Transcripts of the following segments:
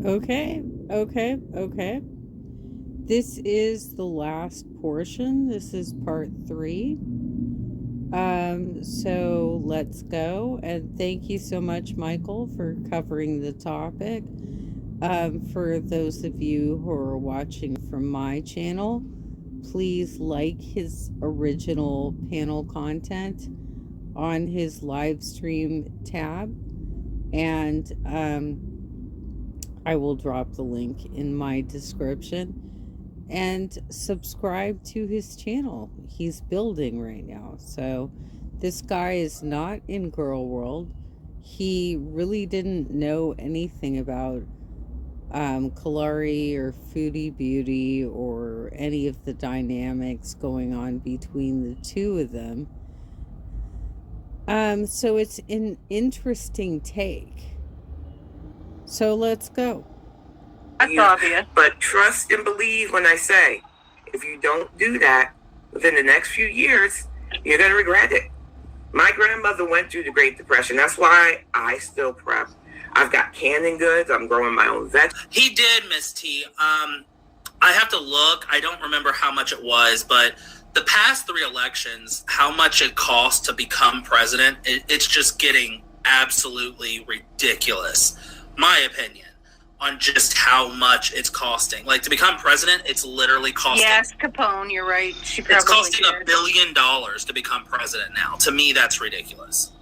Okay, okay. This is the last portion. This is part 3. So let's go. And thank you so much, Michael, for covering the topic. For those of you who are watching from my channel, please like his original panel content on his live stream tab. And I will drop the link in my description. And subscribe to his channel. He's building right now. So this guy is not in Girl World. He really didn't know anything about Kalari or Foodie Beauty or any of the dynamics going on between the two of them. So it's an interesting take. So let's go. That's obvious. But trust and believe when I say, if you don't do that within the next few years, you're going to regret it. My grandmother went through the Great Depression. That's why I still prep. I've got canning goods. I'm growing my own vegetables. He did, Miss T. I have to look. I don't remember how much it was, but the past 3 elections, how much it cost to become president, it's just getting absolutely ridiculous. My opinion on just how much it's costing. Like, to become president, it's literally costing. Yes, Capone, you're right. It's costing $1 billion to become president now. To me, that's ridiculous.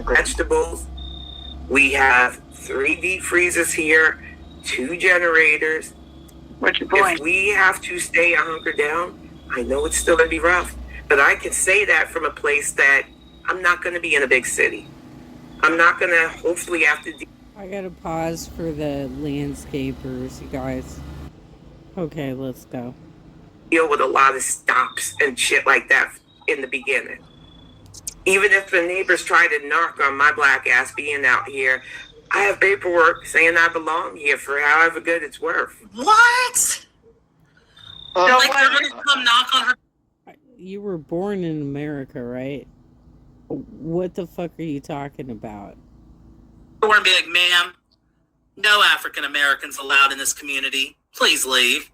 Vegetables. We have 3 deep freezers here, 2 generators. What's your point? If we have to stay a hunker down, I know it's still going to be rough, but I can say that from a place that I'm not going to be in a big city. I'm not going to hopefully have to I gotta pause for the landscapers, you guys. Okay, let's go. Deal with a lot of stops and shit like that in the beginning. Even if the neighbors try to knock on my black ass being out here, I have paperwork saying I belong here for however good it's worth. What? Like, they're gonna come knock on her. You were born in America, right? What the fuck are you talking about? Door and be like, ma'am, no African Americans allowed in this community. Please leave.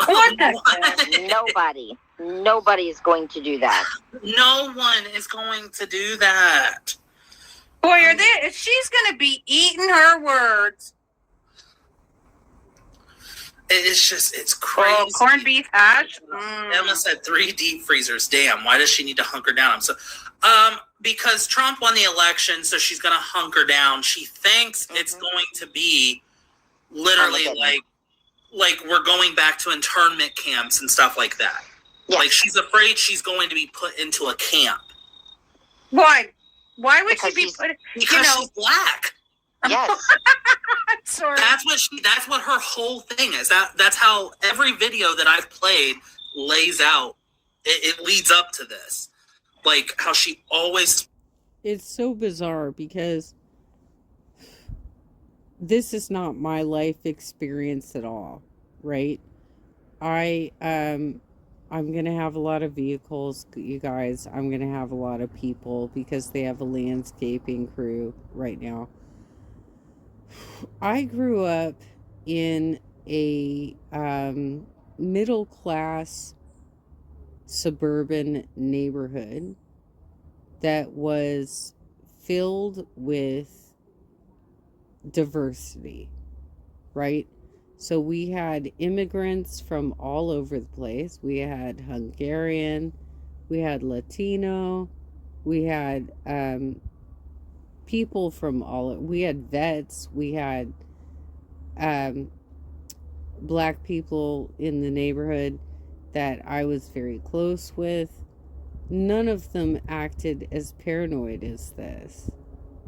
What the? Nobody is going to do that. No one is going to do that. Boy, she's going to be eating her words. It's crazy. Oh, corned beef hash. Emma said 3 deep freezers. Damn, why does she need to hunker down? Because Trump won the election, so she's going to hunker down. She thinks it's going to be literally like we're going back to internment camps and stuff like that. Yes. Like, she's afraid she's going to be put into a camp. Why? Why would she be put? Because she's black. Yes. Sorry. That's what her whole thing is. That's how every video that I've played lays out. It leads up to this. Like, how she always... It's so bizarre because this is not my life experience at all, right? I'm going to have a lot of vehicles, you guys. I'm going to have a lot of people because they have a landscaping crew right now. I grew up in a middle-class suburban neighborhood that was filled with diversity, right? So we had immigrants from all over the place. We had Hungarian, we had Latino, we had people from we had vets, we had black people in the neighborhood that I was very close with. None of them acted as paranoid as this,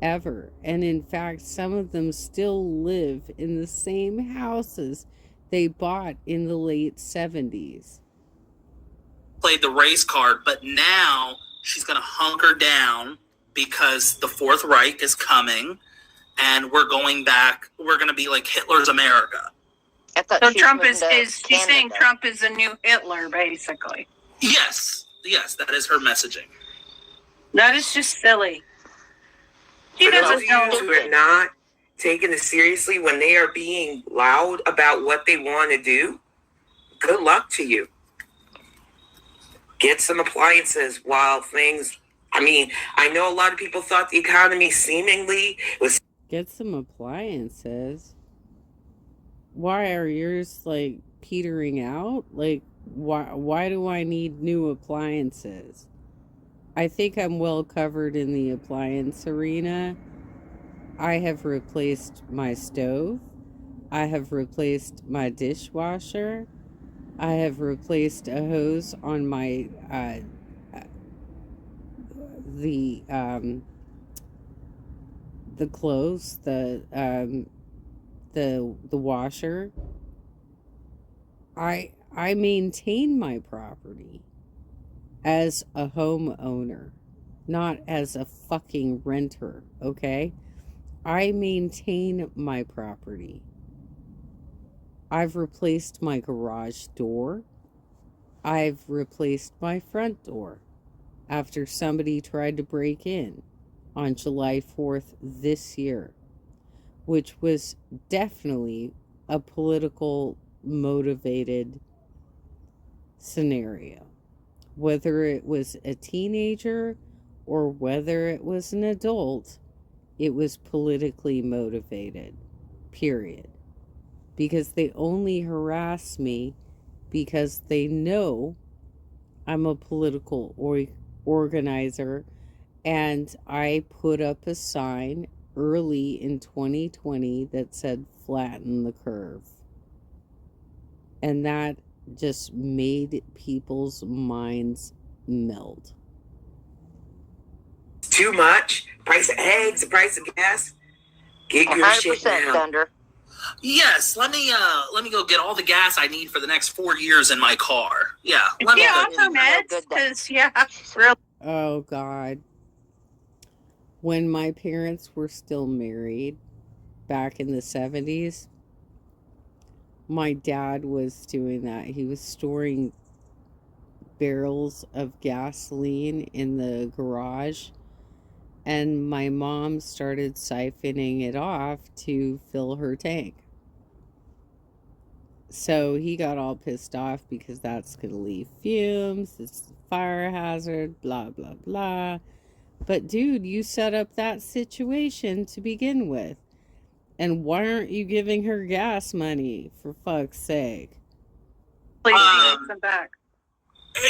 ever. And in fact, some of them still live in the same houses they bought in the late 70s. Played the race card, but now she's going to hunker down because the Fourth Reich is coming and we're going back. We're going to be like Hitler's America. So Trump she's saying Trump is a new Hitler, basically. Yes, that is her messaging. That is just silly. He doesn't know. Who are not taken it seriously when they are being loud about what they want to do, good luck to you. Get some appliances while things, I know a lot of people thought the economy seemingly was. Get some appliances? Why are yours like petering out? Like, why do I need new appliances? I think I'm well covered in the appliance arena. I have replaced my stove. I have replaced my dishwasher. I have replaced a hose on my the clothes, the washer. I maintain my property as a homeowner, not as a fucking renter, okay? I maintain my property. I've replaced my garage door. I've replaced my front door after somebody tried to break in on July 4th this year, which was definitely a political motivated scenario. Whether it was a teenager or whether it was an adult, it was politically motivated, period. Because they only harass me because they know I'm a political organizer, and I put up a sign early in 2020 that said flatten the curve. And that just made people's minds melt. Too much. Price of eggs, the price of gas. Get your shit 100% down. Thunder. Yes, let me go get all the gas I need for the next 4 years in my car. Yeah, let me Yeah, go. also meds, because, real. Oh, God. When my parents were still married back in the 70s, my dad was doing that. He was storing barrels of gasoline in the garage, and my mom started siphoning it off to fill her tank. So he got all pissed off because that's going to leave fumes, it's a fire hazard, blah, blah, blah. But dude, you set up that situation to begin with. And why aren't you giving her gas money, for fuck's sake? Please come back.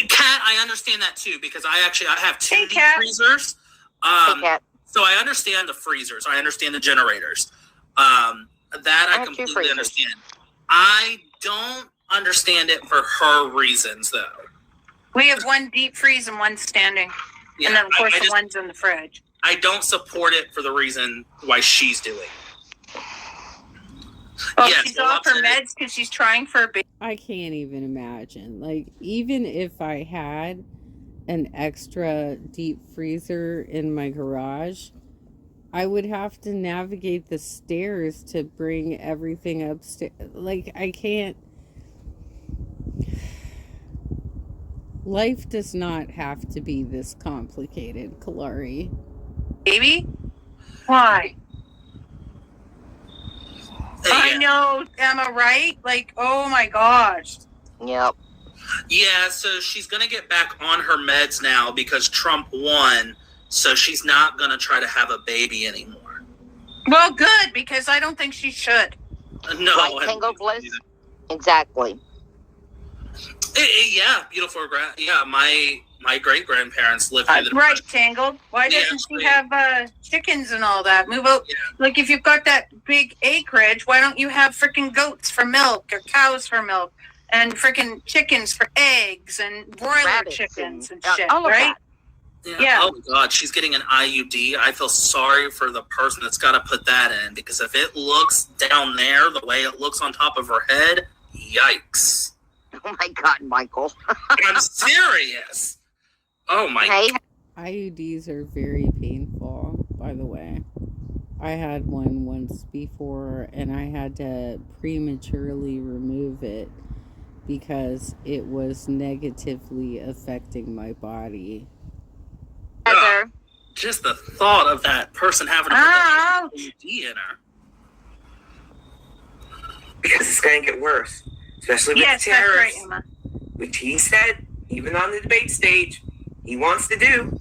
Kat, I understand that too, because I have two Hey, deep Kat. freezers. Hey, Kat. So I understand the freezers. I understand the generators. That I have two completely freezers. understand. I don't understand it for her reasons, though. We have one deep freeze and one standing. Yeah, and then, of course, I the just- one's in the fridge. I don't support it for the reason why she's doing. Oh, Yes, she's well, off her upset. meds because she's trying for a baby. I can't even imagine. Like, even if I had an extra deep freezer in my garage, I would have to navigate the stairs to bring everything upstairs. Like, I can't. Life does not have to be this complicated, Kalari. Baby? Why? I Yeah. know, Emma, right? Like, oh my gosh. Yep. Yeah, so she's going to get back on her meds now because Trump won, so she's not going to try to have a baby anymore. Well, good, because I don't think she should. No. Like I don't Tango think so Bliss? either. Exactly. Yeah, beautiful. Yeah, my great-grandparents lived through the Right, Tangled. Why Yeah, doesn't she sweet. have chickens and all that? Move out. Yeah. Like, if you've got that big acreage, why don't you have freaking goats for milk or cows for milk and freaking chickens for eggs and broiler Rabbits chickens and and shit, all of right? that. Yeah. Oh my God, she's getting an IUD. I feel sorry for the person that's got to put that in, because if it looks down there the way it looks on top of her head, yikes. Oh my God, Michael. I'm serious. Oh my. Hey, IUDs are very painful, by the way. I had one once before, and I had to prematurely remove it because it was negatively affecting my body. Heather. Just the thought of that person having to put Ouch. that IUD in her. because it's going to get worse, especially with Yes, the that's right, tariffs, Emma. which he said, even on the debate stage, he wants to do.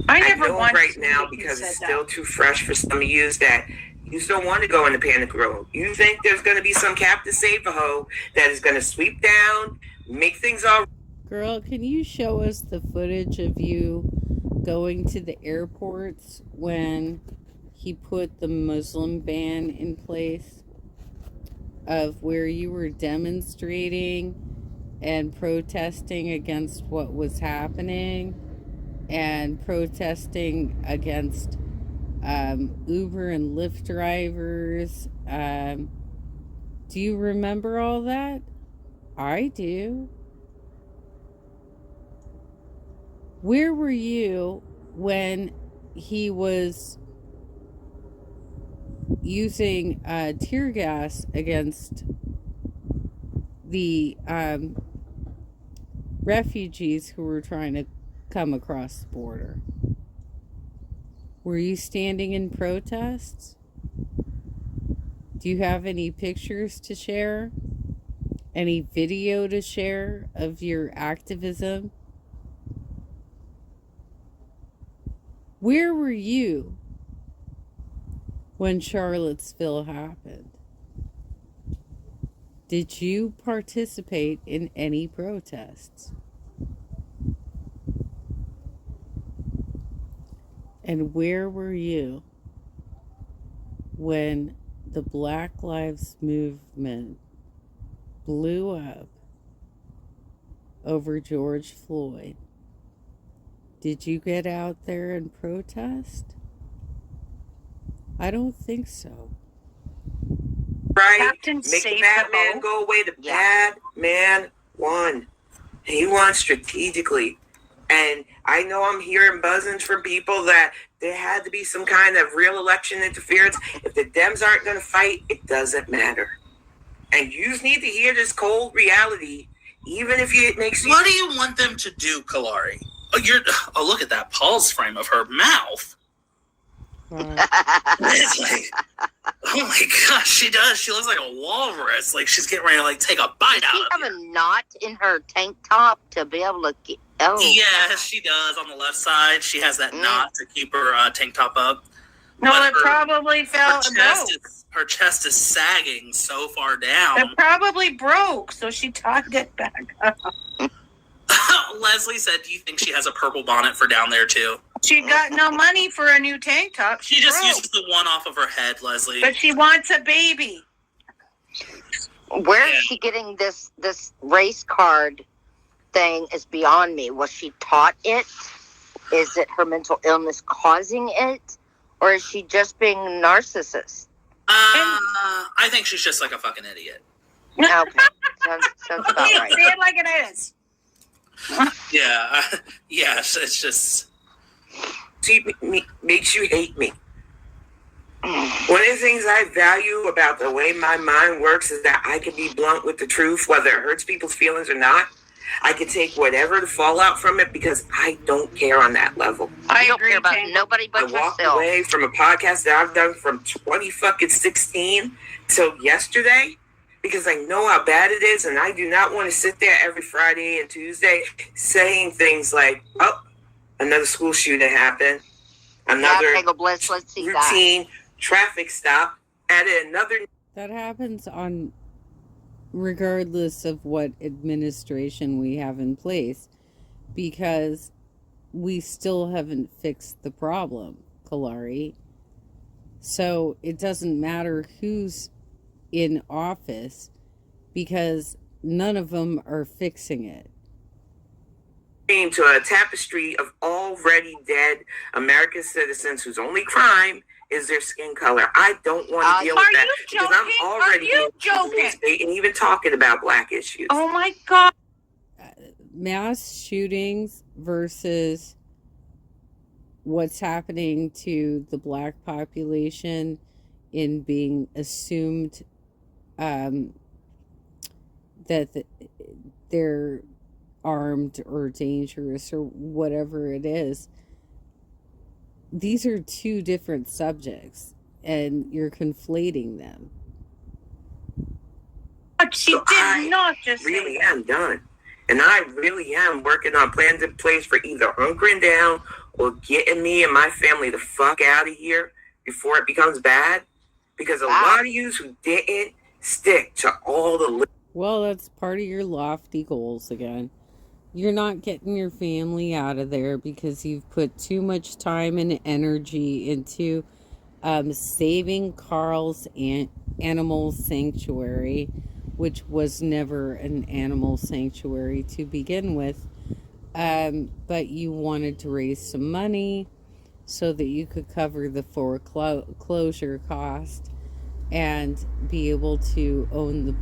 I I never know once right now said because it's that. still too fresh for some of you that you don't want to go into panic road. You think there's going to be some Captain Save-A-Ho that is going to sweep down, make things all. Girl, can you show us the footage of you going to the airports when he put the Muslim ban in place, of where you were demonstrating and protesting against what was happening and protesting against Uber and Lyft drivers? Do you remember all that? I do. Where were you when he was using tear gas against the refugees who were trying to come across the border? Were you standing in protests? Do you have any pictures to share? Any video to share of your activism? Where were you when Charlottesville happened? Did you participate in any protests? And where were you when the Black Lives Movement blew up over George Floyd? Did you get out there and protest? I don't think so. Right? Captain Make the Save bad the man Ho? go away. The Yeah. bad man won. He won strategically. And I know I'm hearing buzzings from people that there had to be some kind of real election interference. If the Dems aren't going to fight, it doesn't matter. And you just need to hear this cold reality, even if it makes you. What do you want them to do, Kalari? Oh, look at that pulse frame of her mouth. It's like, oh my gosh, she does. She looks like a walrus. Like she's getting ready to take a bite Does out she of have you. a knot in her tank top to be able to get? Oh, Yeah, she does. On the left side, she has that knot to keep her tank top up. No, But it probably fell and broke. Her chest is sagging so far down. It probably broke, so she tied it back up. Leslie said, "Do you think she has a purple bonnet for down there too?" She got no money for a new tank top. She just broke. uses the one off of her head, Leslie. But she wants a baby. where is she getting this race card thing? Is beyond me. Was she taught it? Is it her mental illness causing it, or is she just being a narcissist? I think she's just like a fucking idiot. Okay, sounds about right. Say it like it is. Yeah, yes, it's just. Makes you hate me. One of the things I value about the way my mind works is that I can be blunt with the truth, whether it hurts people's feelings or not. I can take whatever the fallout from it because I don't care on that level. I You don't agree, care about Tank. nobody I but walked yourself. away from a podcast that I've done from 2016 till yesterday because I know how bad it is, and I do not want to sit there every Friday and Tuesday saying things like, "Oh, another school shooting happened, another Tango Bliss, let's see routine traffic stop, added another." That happens on regardless of what administration we have in place, because we still haven't fixed the problem, Kalari. So it doesn't matter who's in office because none of them are fixing it. To a tapestry of already dead American citizens whose only crime is their skin color. I don't want to deal with that because I'm already and even talking about black issues. Oh my God. Mass shootings versus what's happening to the black population in being assumed that they're armed or dangerous or whatever it is. These are two different subjects and you're conflating them. She So I did not just really say that. am done. And I really am working on plans in place for either hunkering down or getting me and my family the fuck out of here before it becomes bad. Because a lot of yous who didn't stick to all the... Well, that's part of your lofty goals again. You're not getting your family out of there because you've put too much time and energy into saving Carl's animal sanctuary, which was never an animal sanctuary to begin with. But you wanted to raise some money so that you could cover the foreclosure cost and be able to own the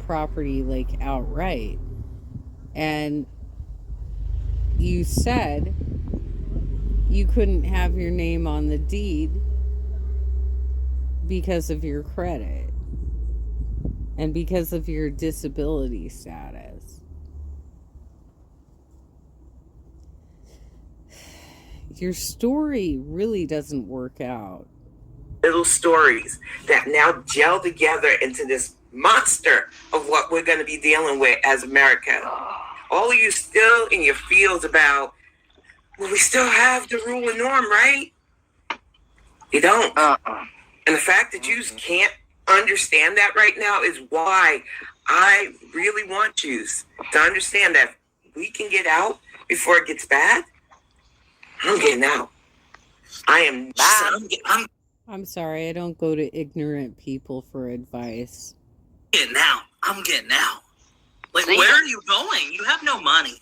property like outright. And you said you couldn't have your name on the deed because of your credit and because of your disability status. Your story really doesn't work out. Little stories that now gel together into this monster of what we're going to be dealing with as America. All of you still in your fields about, well, we still have the rule and norm, right? You don't. And the fact that you can't understand that right now is why I really want you to understand that we can get out before it gets bad. I'm getting out. I'm sorry, I don't go to ignorant people for advice. Getting out. I'm getting out. Like, where are you going? You have no money.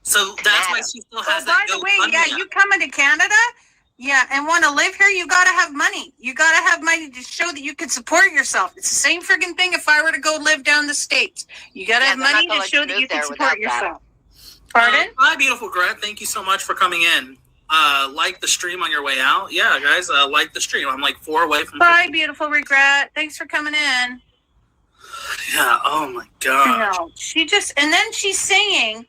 So that's why she still has that. By the way, you coming to Canada? Yeah, and want to live here, you got to have money. You got to have money to show that you can support yourself. It's the same friggin' thing if I were to go live down the States. You got to have money to show that you can support yourself. Pardon? Hi, beautiful Grant. Thank you so much for coming in. Like the stream on your way out. Yeah, guys, like the stream. I'm like 4 away from... Bye, beautiful Regret. Thanks for coming in. Yeah, oh my God. No, and then she's saying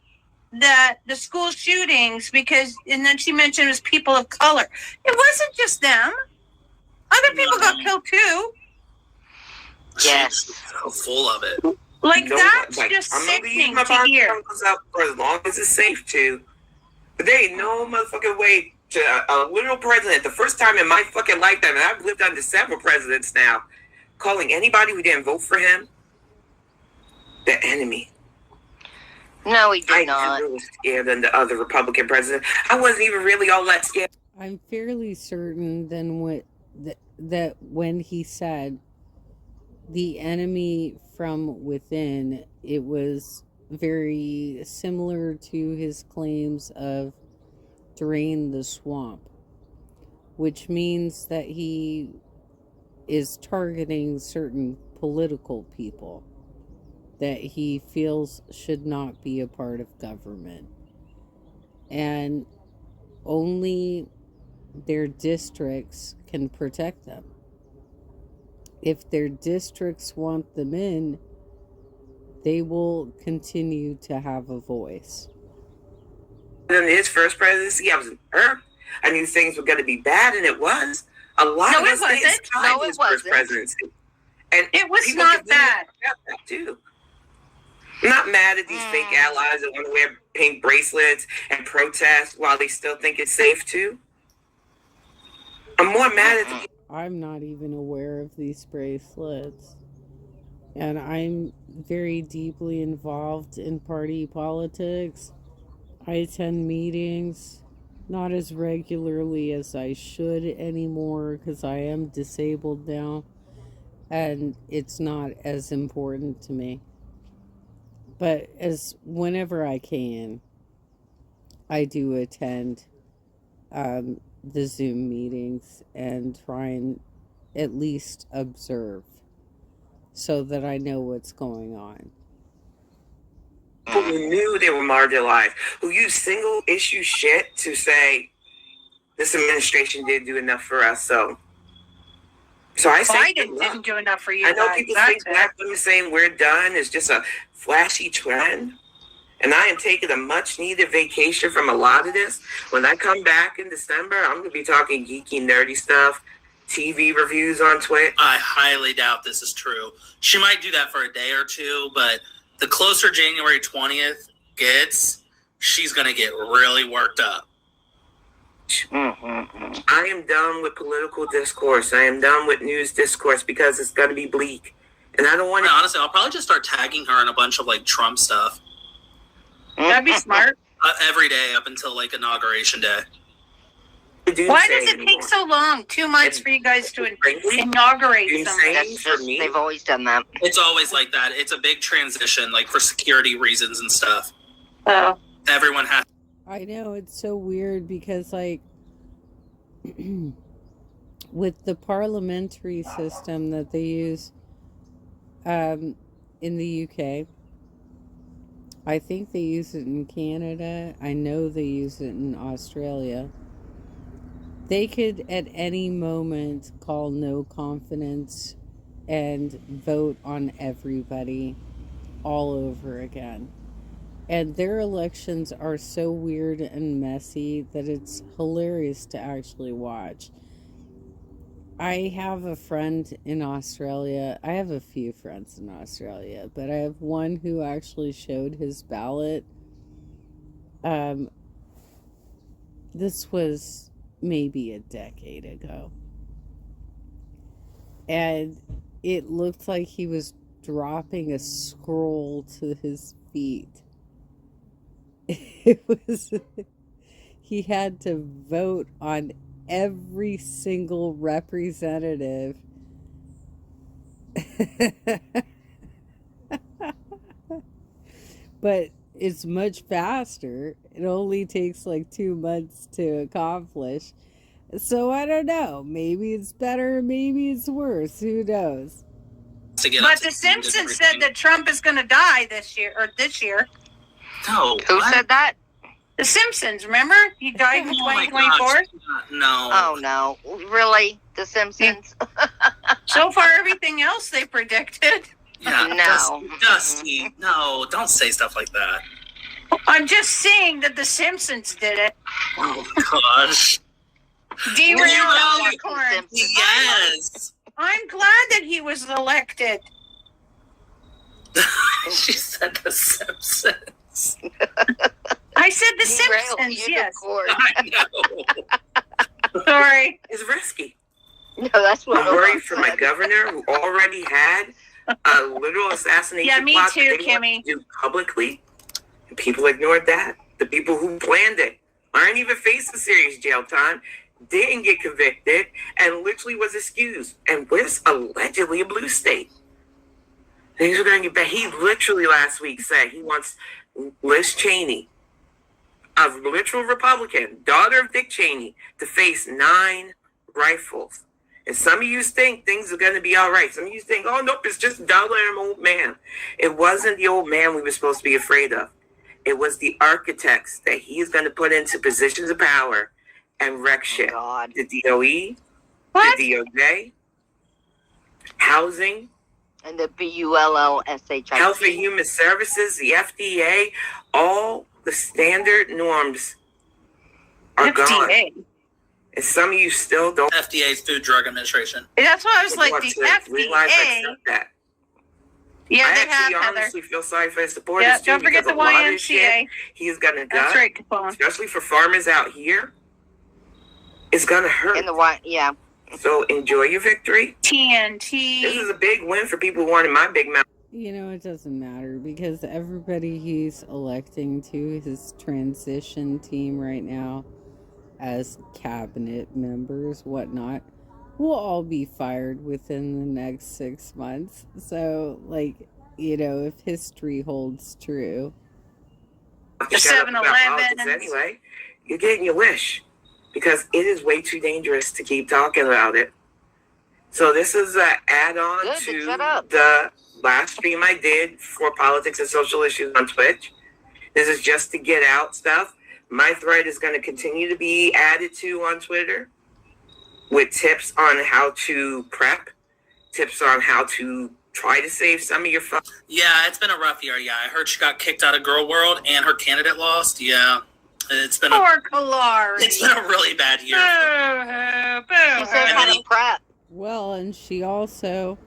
that the school shootings, and then she mentioned it was people of color. It wasn't just them. Other people got killed too. Yes. So full of it. Like, that's just sickening to hear. Up for as long as it's safe to. But there ain't no motherfucking way to a literal president, the first time in my fucking lifetime, and I've lived under several presidents now, calling anybody who didn't vote for him the enemy. No, he did not. I was scared than the other Republican president. I wasn't even really all that scared. I'm fairly certain that when he said the enemy from within, it was very similar to his claims of drain the swamp, which means that he is targeting certain political people that he feels should not be a part of government. And only their districts can protect them. If their districts want them in, they will continue to have a voice. In his first presidency, I was hurt. I knew things were going to be bad, and it was. A lot of us didn't time his first presidency. And it was not bad. That too. I'm not mad at these fake allies that want to wear pink bracelets and protest while they still think it's safe too. I'm more mad at I'm not even aware of these bracelets. And I'm very deeply involved in party politics. I attend meetings, not as regularly as I should anymore because I am disabled now. And it's not as important to me. But whenever I can, I do attend the Zoom meetings and try and at least observe so that I know what's going on. Who knew they were marginalized, who used single issue shit to say this administration didn't do enough for us. So I say Biden didn't do enough for you. I know people think Black women saying we're done is just a flashy trend. And I am taking a much needed vacation from a lot of this. When I come back in December, I'm going to be talking geeky, nerdy stuff. TV reviews on Twitch. I highly doubt this is true. She might do that for a day or two, but the closer January 20th gets, she's going to get really worked up. I am done with political discourse. I am done with news discourse because it's going to be bleak. And I don't want to... Honestly, I'll probably just start tagging her in a bunch of, like, Trump stuff. That'd be smart. Every day up until, like, Inauguration Day. Why does it take so long? 2 months for you guys to inaugurate something? That's just, they've always done that. It's always like that. It's a big transition, like, for security reasons and stuff. Oh. Everyone has... I know, it's so weird because, like, with the parliamentary system that they use in the UK, I think they use it in Canada. I know they use it in Australia. They could at any moment call no confidence and vote on everybody all over again. And their elections are so weird and messy that it's hilarious to actually watch. I have a friend in Australia. I have a few friends in Australia, but I have one who actually showed his ballot. This was maybe a decade ago. And it looked like he was dropping a scroll to his feet. It was, he had to vote on every single representative. But it's much faster. It only takes like 2 months to accomplish. So I don't know. Maybe it's better, maybe it's worse. Who knows? But The Simpsons said that Trump is going to die this year. No. Who said that? The Simpsons, remember? He died in 2024? No. Oh, no. Really? The Simpsons? So far, everything else they predicted. Yeah, No. Dusty, no, don't say stuff like that. I'm just saying that The Simpsons did it. Oh, gosh. Derailed Derailed Unicorn. Yes. I'm glad that he was elected. She said The Simpsons. I said The Derailed Simpsons, yes. Unicorn. I know. Sorry. It's risky. No, that's what I'm worried for my governor who already had a literal assassination Yeah, me plot too, that they wanted Kimmy. to do publicly. And people ignored that. The people who planned it aren't even facing serious jail time, didn't get convicted, and literally was excused. And where's allegedly a blue state? Things are going to get bad. He literally last week said he wants Liz Cheney, a literal Republican, daughter of Dick Cheney, to face 9 rifles. And some of you think things are going to be all right. Some of you think, oh, nope, it's just Dollar and old man. It wasn't the old man we were supposed to be afraid of. It was the architects that he's going to put into positions of power and wreck shit. God. The DOE, What? the DOJ, housing, And the BULLSHIT. Health and Human Services, the FDA, all the standard norms are gone. FDA. And some of you still don't FDA's Food Drug Administration. That's why I was like, want the to realize FDA. accept that. Yeah, I they actually have, Heather. honestly feel sorry for his supporters Yeah, too. don't forget because the a lot of this shit YMCA. he's gonna That's gut, right, Capone. especially for farmers out here. It's gonna hurt. In the white, yeah. So enjoy your victory. This TNT. is a big win for people who wanted my big mouth. You know, it doesn't matter because everybody he's electing to his transition team right now as cabinet members, whatnot, will all be fired within the next 6 months. So, like, you know, if history holds true. The Shut up about 7-Elevens. politics anyway, you're getting your wish because it is way too dangerous to keep talking about it. So this is an add-on Good, to shut up. the last stream I did for politics and social issues on Twitch. This is just to get out stuff. My thread is going to continue to be added to on Twitter with tips on how to prep, tips on how to try to save some of your funds. Yeah, it's been a rough year. Yeah, I heard she got kicked out of Girl World and her candidate lost. Yeah, It's been Poor Kalari. It's been a really bad year. She said how to prep. Well, and she also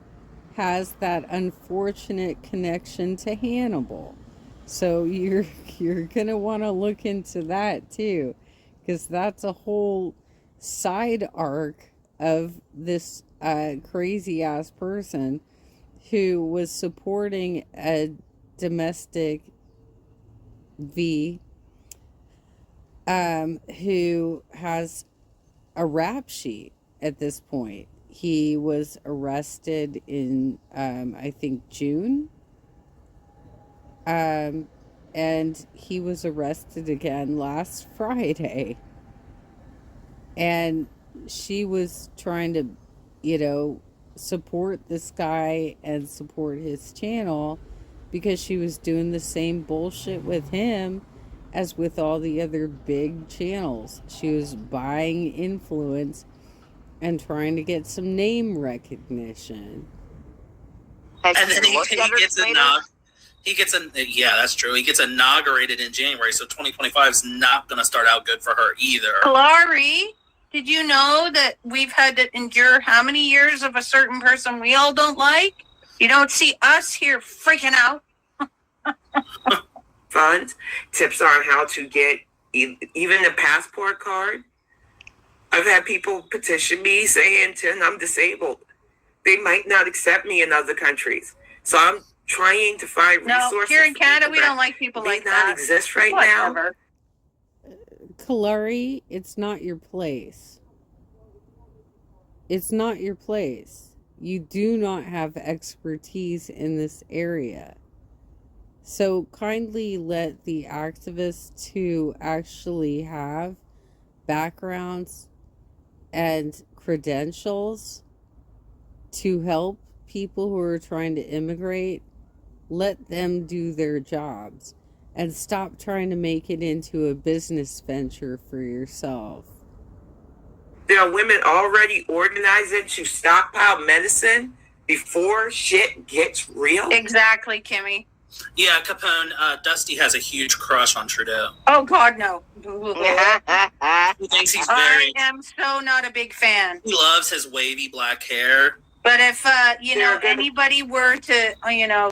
has that unfortunate connection to Hannibal. So you're gonna want to look into that too, because that's a whole side arc of this crazy ass person who was supporting a domestic V who has a rap sheet at this point. He was arrested in I think June, and he was arrested again last Friday, and she was trying to, support this guy and support his channel because she was doing the same bullshit with him as with all the other big channels. She was buying influence and trying to get some name recognition. And then he gets yeah, that's true. He gets inaugurated in January, so 2025 is not going to start out good for her either. Kalari, did you know that we've had to endure how many years of a certain person we all don't like? You don't see us here freaking out. Funds, tips on how to get even a passport card. I've had people petition me saying, I'm disabled. They might not accept me in other countries. So I'm trying to find resources. No, here in Canada, we don't like people like that. They not exist right now. Kalari, it's not your place. It's not your place. You do not have expertise in this area. So kindly let the activists who actually have backgrounds and credentials to help people who are trying to immigrate, let them do their jobs and stop trying to make it into a business venture for yourself. There are women already organizing to stockpile medicine before shit gets real. Exactly, Kimmy. Yeah, Capone, Dusty has a huge crush on Trudeau. Oh, God, no. He thinks he's I am so not a big fan. He loves his wavy black hair. But if, anybody were to,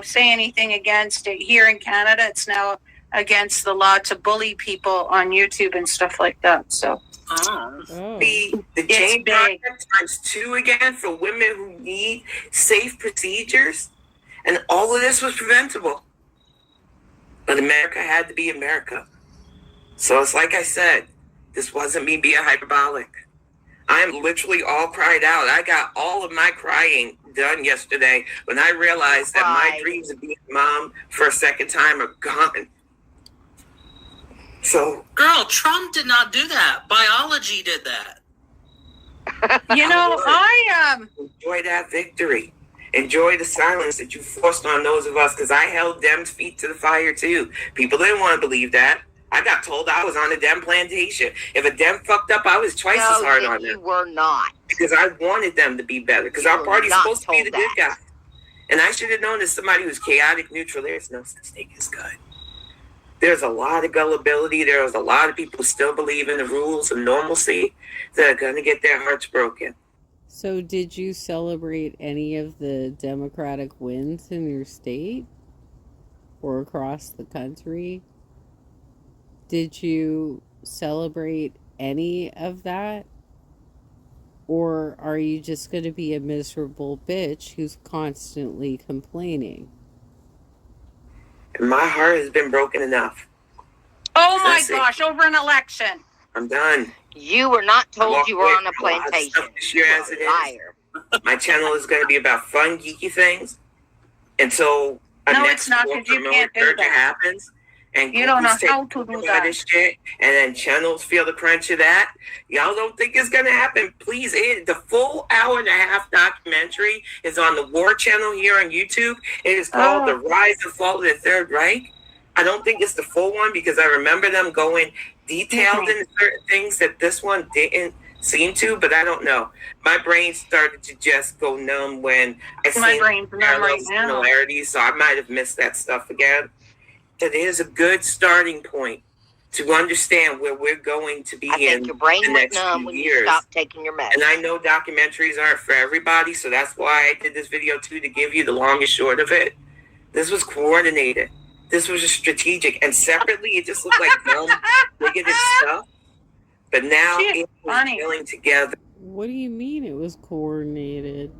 say anything against it here in Canada, it's now against the law to bully people on YouTube and stuff like that. So the Jane Project ×2 again for women who need safe procedures, and all of this was preventable. But America had to be America. So it's like I said, this wasn't me being hyperbolic. I am literally all cried out. I got all of my crying done yesterday when I realized that my dreams of being a mom for a second time are gone. So, girl, Trump did not do that. Biology did that. I enjoy that victory. Enjoy the silence that you forced on those of us, because I held Dem's feet to the fire too. People didn't want to believe that. I got told I was on a Dem plantation. If a Dem fucked up, I was twice as hard on them. You were not. Because I wanted them to be better. Because our party's supposed to be the good guy. And I should have known as somebody who's chaotic neutral, there's no such thing as good. There's a lot of gullibility. There's a lot of people who still believe in the rules of normalcy that are going to get their hearts broken. So did you celebrate any of the Democratic wins in your state or across the country? Did you celebrate any of that? Or are you just going to be a miserable bitch who's constantly complaining? My heart has been broken enough. Oh my gosh, over an election. I'm done. You were not told you were on a plantation. This year as it is. My channel is going to be about fun, geeky things until it's not, because you can't do that. Happens. And you don't know how to do that. Shit, and then channels feel the crunch of that. Y'all don't think it's going to happen. Please, the full hour-and-a-half documentary is on the War Channel here on YouTube. It is called The Rise and Fall of the Third Reich. I don't think it's the full one because I remember them going detailed in certain things that this one didn't seem to, but I don't know. My brain started to just go numb when I seen similarities, so I might have missed that stuff again. It is a good starting point to understand where we're going to be I think in your brain the went next numb few when you years. stopped taking your medicine. And I know documentaries aren't for everybody, so that's why I did this video too, to give you the long and short of it. This was coordinated. This was just strategic. And separately, it just looked like dumb, negative stuff. But now it was dealing together. What do you mean it was coordinated?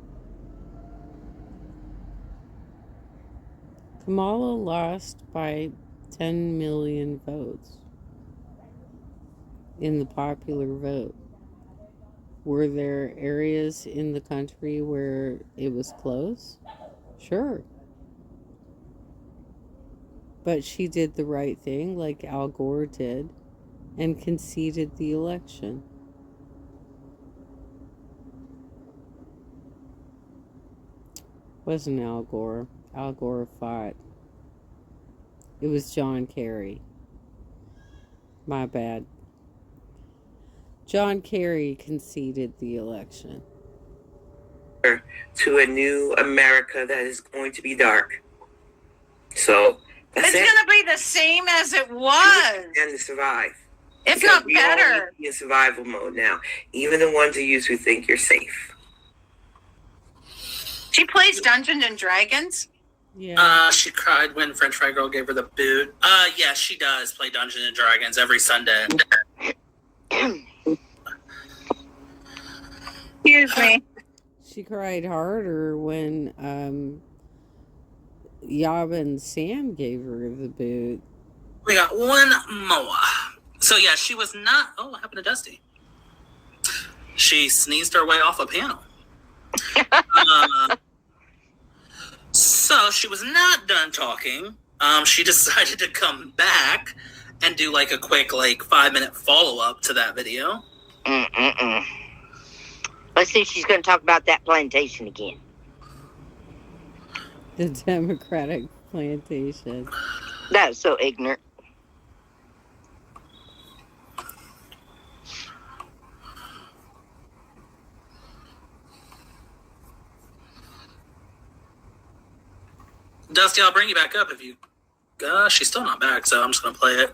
Kamala lost by 10 million votes in the popular vote. Were there areas in the country where it was close? Sure. But she did the right thing, like Al Gore did, and conceded the election. Wasn't Al Gore. Al Gore fought. It was John Kerry. My bad. John Kerry conceded the election. To a new America that is going to be dark. So it's going to be the same as it was. And to survive. If not better. All need to be in survival mode now. Even the ones of you who think you're safe. She plays Dungeons and Dragons. Yeah. She cried when French Fry Girl gave her the boot. Yeah, she does play Dungeons and Dragons every Sunday. Excuse me. She cried harder when Yab and Sam gave her the boot. We got one more. So yeah, she was not. Oh, what happened to Dusty? She sneezed her way off a panel. So she was not done talking. She decided to come back and do like a quick 5-minute follow-up to that video. Let's see if she's going to talk about that plantation again. The Democratic plantation. That was so ignorant. Dusty, I'll bring you back up if you... she's still not back, so I'm just going to play it.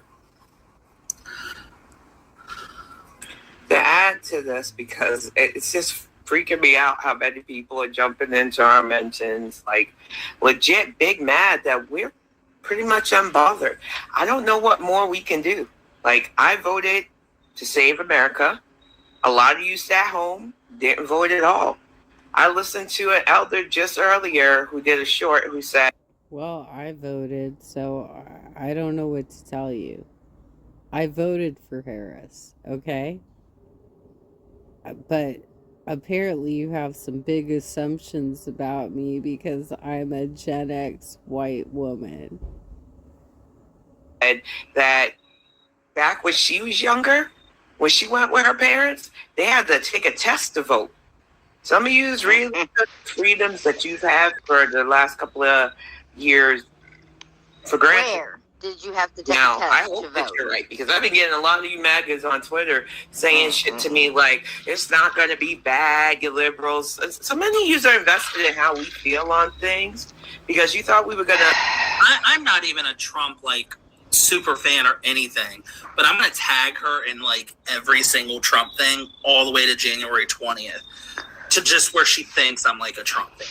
To add to this, because it's just freaking me out how many people are jumping into our mentions, legit big mad that we're pretty much unbothered. I don't know what more we can do. I voted to save America. A lot of you sat home, didn't vote at all. I listened to an elder just earlier who did a short who said, well, I voted, so I don't know what to tell you. I voted for Harris, okay? But apparently you have some big assumptions about me because I'm a Gen X white woman. That back when she was younger, when she went with her parents, they had to take a test to vote. Some of you really took freedoms that you've had for the last couple of years for granted. Where did you have to take now, a test I hope that you're right, because I've been getting a lot of you maggots on Twitter saying shit to me like, it's not going to be bad, you liberals. So many of you are invested in how we feel on things because you thought we were going to... I'm not even a Trump, super fan or anything, but I'm going to tag her in, every single Trump thing all the way to January 20th to just where she thinks I'm, a Trump fan.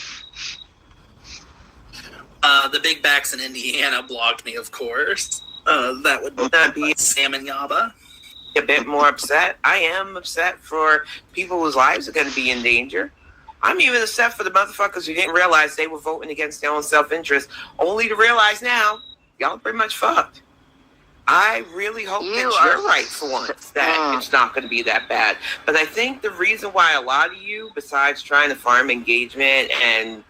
The Big Backs in Indiana blocked me, of course. That would not be Sam and Yaba. A bit more upset. I am upset for people whose lives are going to be in danger. I'm even upset for the motherfuckers who didn't realize they were voting against their own self-interest, only to realize now, y'all pretty much fucked. I really hope that you're right for once, that it's not going to be that bad. But I think the reason why a lot of you, besides trying to farm engagement and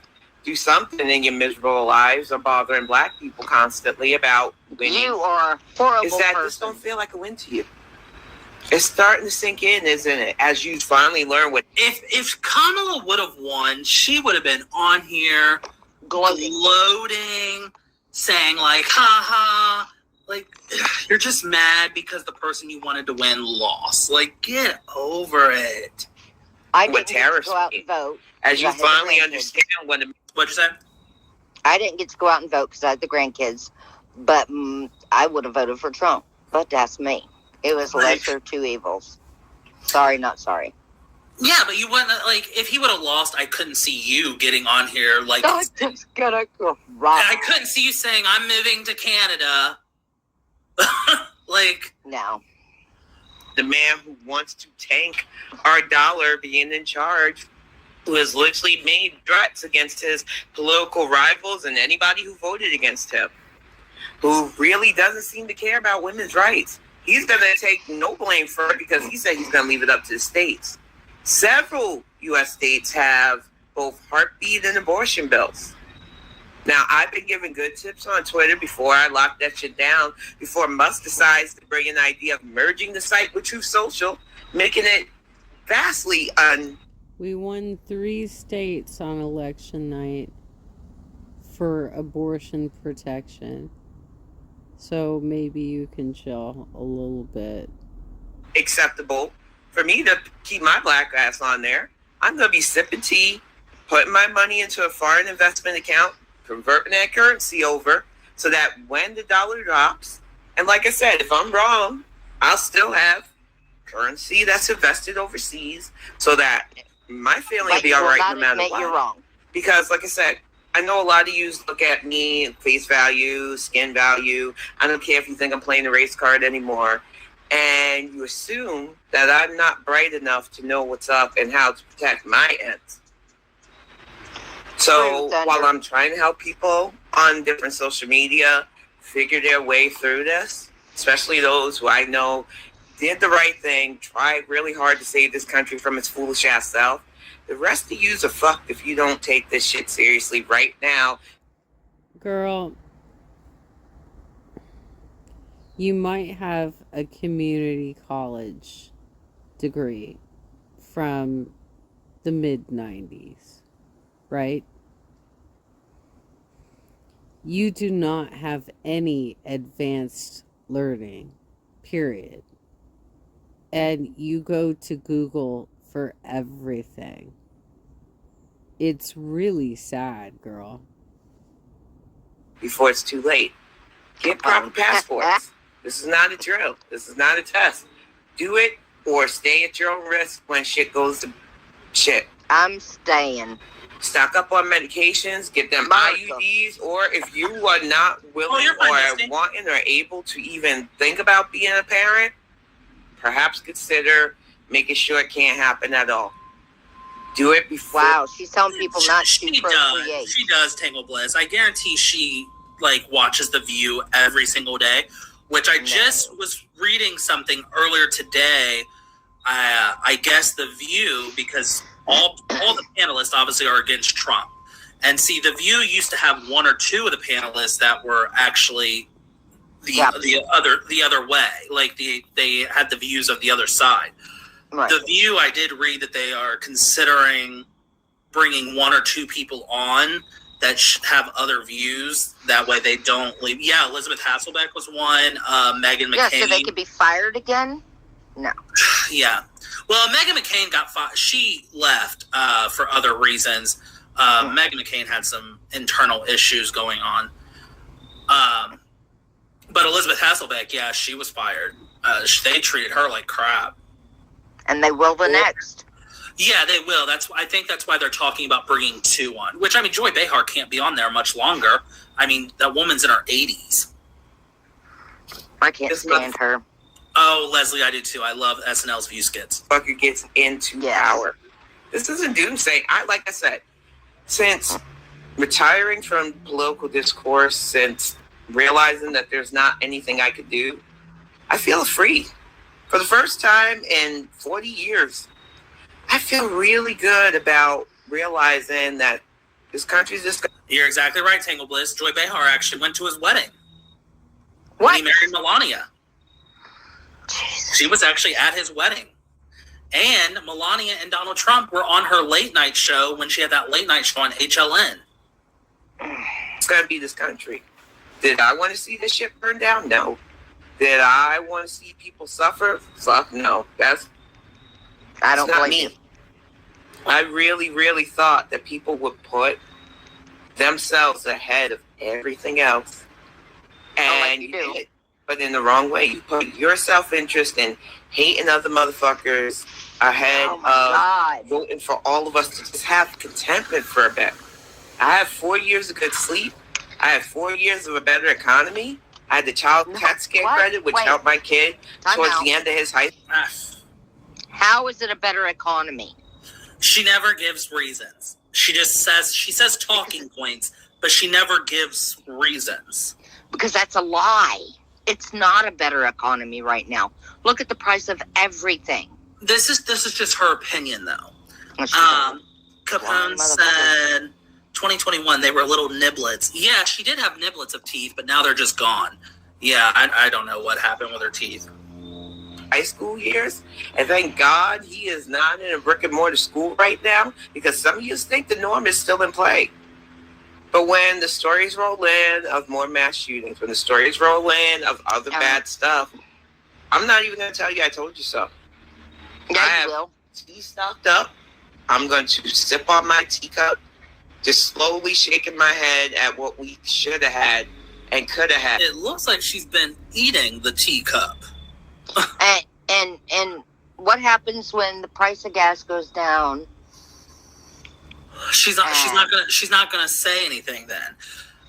do something in your miserable lives or bothering black people constantly about winning, you are a horrible is that person. This don't feel like a win to you. It's starting to sink in, isn't it? As you finally learn what... If Kamala would have won, she would have been on here gloating, saying ha ha, you're just mad because the person you wanted to win lost. Get over it. I didn't get to go out and vote. As you finally understand what... What'd you say? I didn't get to go out and vote because I had the grandkids, but I would have voted for Trump. But that's me. It was lesser two evils. Sorry, not sorry. Yeah, but you wouldn't, like, if he would have lost, I couldn't see you getting on here, like... I'm just gonna cry. I couldn't see you saying, I'm moving to Canada. Like... No. The man who wants to tank our dollar being in charge, who has literally made threats against his political rivals and anybody who voted against him, who really doesn't seem to care about women's rights. He's going to take no blame for it because he said he's going to leave it up to the states. Several U.S. states have both heartbeat and abortion bills. Now, I've been giving good tips on Twitter before I locked that shit down, before Musk decides to bring an idea of merging the site with Truth Social, making it vastly We won 3 states on election night for abortion protection. So maybe you can chill a little bit. acceptable for me to keep my black ass on there. I'm going to be sipping tea, putting my money into a foreign investment account, converting that currency over so that when the dollar drops, and like I said, if I'm wrong, I'll still have currency that's invested overseas so that my family will be all right no matter what. You're wrong. Because like I said, I know a lot of you look at me face value, skin value. I don't care if you think I'm playing the race card anymore. And you assume that I'm not bright enough to know what's up and how to protect my ends. So while I'm trying to help people on different social media figure their way through this, especially those who I know did the right thing, tried really hard to save this country from its foolish ass self, the rest of yous are fucked if you don't take this shit seriously right now. Girl, you might have a community college degree from the mid-90s, right? You do not have any advanced learning, period. And you go to Google for everything. It's really sad, girl. Before it's too late. Get proper passports. This is not a drill. This is not a test. Do it or stay at your own risk when shit goes to shit. I'm staying. Stock up on medications, get them IUDs, or if you are not willing or wanting or able to even think about being a parent, perhaps consider making sure it can't happen at all. Do it before. Wow, she's telling people not to procreate. She does, Tangle Bliss. I guarantee she watches The View every single day, which I just was reading something earlier today. I guess The View, because all the panelists obviously are against Trump. And see, The View used to have one or two of the panelists that were actually the other way. Like they had the views of the other side. Right. The View, I did read that they are considering bringing one or two people on that have other views. That way they don't leave. Yeah, Elizabeth Hasselbeck was one. Meghan McCain. Yeah, so they could be fired again? No. Yeah. Well, Meghan McCain got fired. She left for other reasons. Meghan McCain had some internal issues going on. But Elizabeth Hasselbeck, yeah, she was fired. They treated her like crap. And they will the next. Yeah, they will. I think that's why they're talking about bringing two on. Which, I mean, Joy Behar can't be on there much longer. I mean, that woman's in her 80s. I can't stand her. Oh, Leslie, I do too. I love SNL's View skits. Fucker gets into power. This isn't doomsday. Like I said, since retiring from political discourse, since realizing that there's not anything I could do, I feel free. For the first time in 40 years, I feel really good about realizing that this country's just... You're exactly right, Tangle Bliss. Joy Behar actually went to his wedding. What? He married Melania. Jesus. She was actually at his wedding. And Melania and Donald Trump were on her late night show when she had that late night show on HLN. It's going to be this country. Did I want to see this shit burn down? No. Did I want to see people suffer? Fuck no. I don't blame you. I really, really thought that people would put themselves ahead of everything else. And you did. but in the wrong way. You put your self-interest and hating other motherfuckers ahead of voting for all of us to just have contentment for a bit. I have 4 years of good sleep. I have 4 years of a better economy. I had the child tax care credit, which helped my kid towards the end of his high school. How is it a better economy? She never gives reasons. She says talking points, but she never gives reasons. Because that's a lie. It's not a better economy right now. Look at the price of everything. This is just her opinion, though. Capone said 2021 they were little niblets. Yeah, she did have niblets of teeth, but now they're just gone. Yeah, I don't know what happened with her teeth. High school years, and thank God he is not in a brick and mortar school right now, because some of you think the norm is still in play. But when the stories roll in of more mass shootings, when the stories roll in of other bad stuff, I'm not even going to tell you I told you so. Yeah, I have tea stocked up. I'm going to sip on my teacup, just slowly shaking my head at what we should have had and could have had. It looks like she's been eating the teacup. and what happens when the price of gas goes down? She's not gonna say anything then.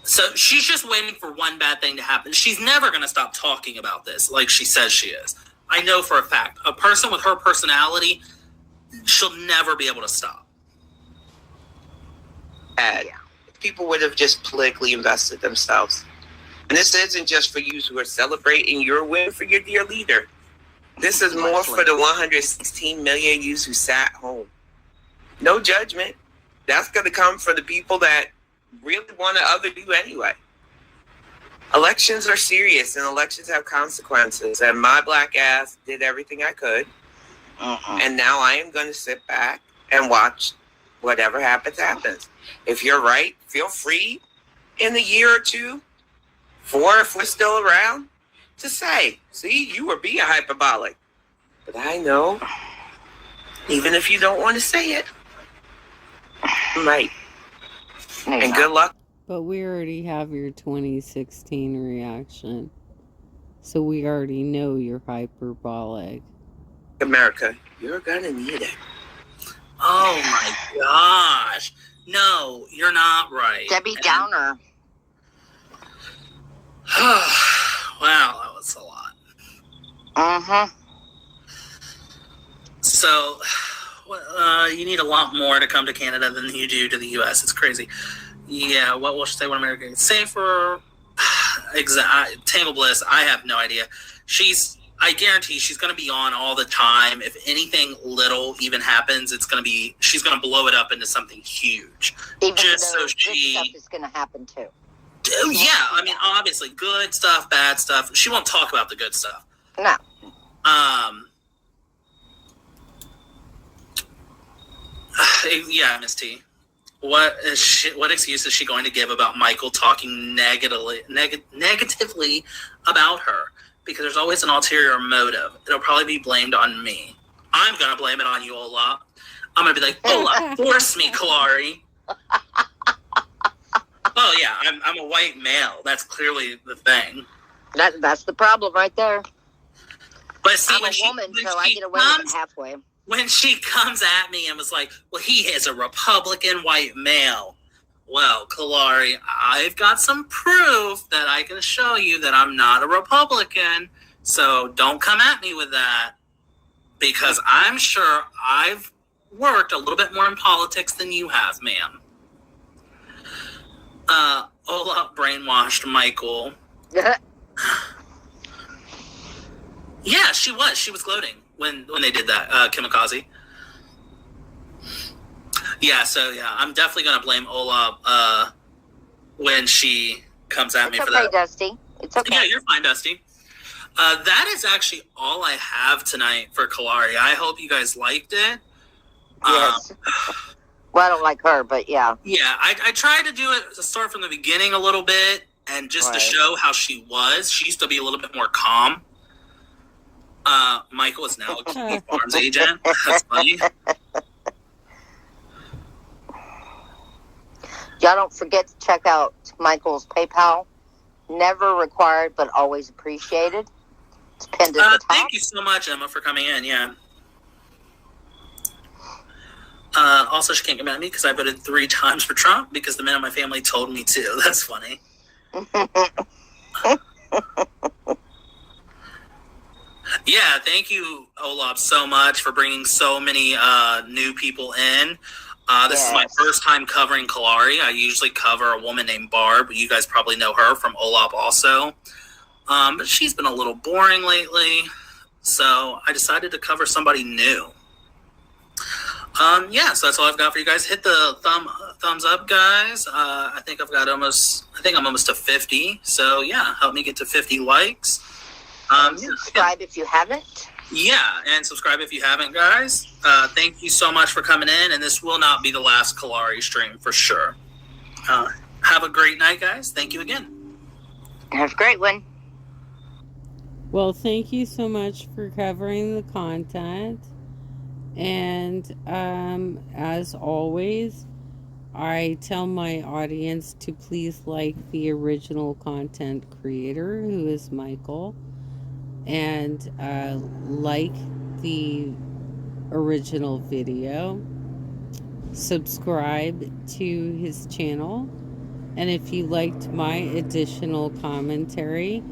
So she's just waiting for one bad thing to happen. She's never gonna stop talking about this like she says she is. I know for a fact. A person with her personality, she'll never be able to stop. People would have just politically invested themselves. And this isn't just for you who are celebrating your win for your dear leader. This is more for the 116 million yous who sat home. No judgment. That's going to come from the people that really want to other you anyway. Elections are serious, and elections have consequences. And my black ass did everything I could. And now I am going to sit back and watch whatever happens. If you're right, feel free in a year or two, 4 if we're still around, to say, see, you were being hyperbolic. But I know, even if you don't want to say it, I'm right. And good luck. But we already have your 2016 reaction. So we already know you're hyperbolic. America, you're gonna need it. Oh my gosh. No, you're not right. Debbie Downer. Wow, that was a lot. So, you need a lot more to come to Canada than you do to the U.S. It's crazy. Yeah, what will she say when America gets safer? Table Bliss, I have no idea. I guarantee she's going to be on all the time. If anything little even happens, she's going to blow it up into something huge. Even just though so this stuff is going to happen too. Yeah, I mean, obviously, good stuff, bad stuff. She won't talk about the good stuff. No. Yeah, Miss T. What excuse is she going to give about Michael talking negatively about her? Because there's always an ulterior motive. It'll probably be blamed on me. I'm going to blame it on you, Ola. I'm going to be like, Ola, force me, Kalari. Oh, yeah, I'm a white male. That's clearly the thing. That's the problem right there. But see, I'm a woman, so I get away with it halfway. When she comes at me and was like, well, he is a Republican white male. Well, Kalari, I've got some proof that I can show you that I'm not a Republican. So don't come at me with that. Because I'm sure I've worked a little bit more in politics than you have, ma'am. Ola brainwashed Michael. Yeah, she was. She was gloating when they did that, Kamikaze. Yeah, so yeah, I'm definitely going to blame Ola when she comes at me for that. It's okay, Dusty. It's okay. Yeah, you're fine, Dusty. That is actually all I have tonight for Kalari. I hope you guys liked it. Yes. Well, I don't like her, but yeah. Yeah, I tried to do it to start from the beginning a little bit and just to show how she was. She used to be a little bit more calm. Michael is now a key farms agent. That's funny. Y'all don't forget to check out Michael's PayPal. Never required, but always appreciated. It's pinned at the top. Thank you so much, Emma, for coming in. Yeah. Also, she can't get mad at me because I voted 3 times for Trump because the men in my family told me to. That's funny. Yeah, thank you, Olaf, so much for bringing so many new people in. This is my first time covering Kalari. I usually cover a woman named Barb. You guys probably know her from Olaf also. But she's been a little boring lately, so I decided to cover somebody new. Yeah, so that's all I've got for you guys. Hit the thumbs up, guys. I think I'm almost to 50. So yeah, help me get to 50 likes. Subscribe if you haven't. Yeah, and subscribe if you haven't, guys. Thank you so much for coming in, and this will not be the last Kalari stream for sure. Have a great night, guys. Thank you again. Have a great one. Well, thank you so much for covering the content. And as always, I tell my audience to please like the original content creator, who is Michael, and like the original video. Subscribe to his channel. And if you liked my additional commentary,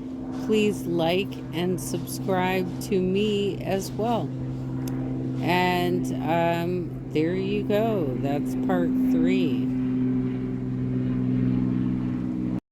please like and subscribe to me as well. And there you go. That's part 3.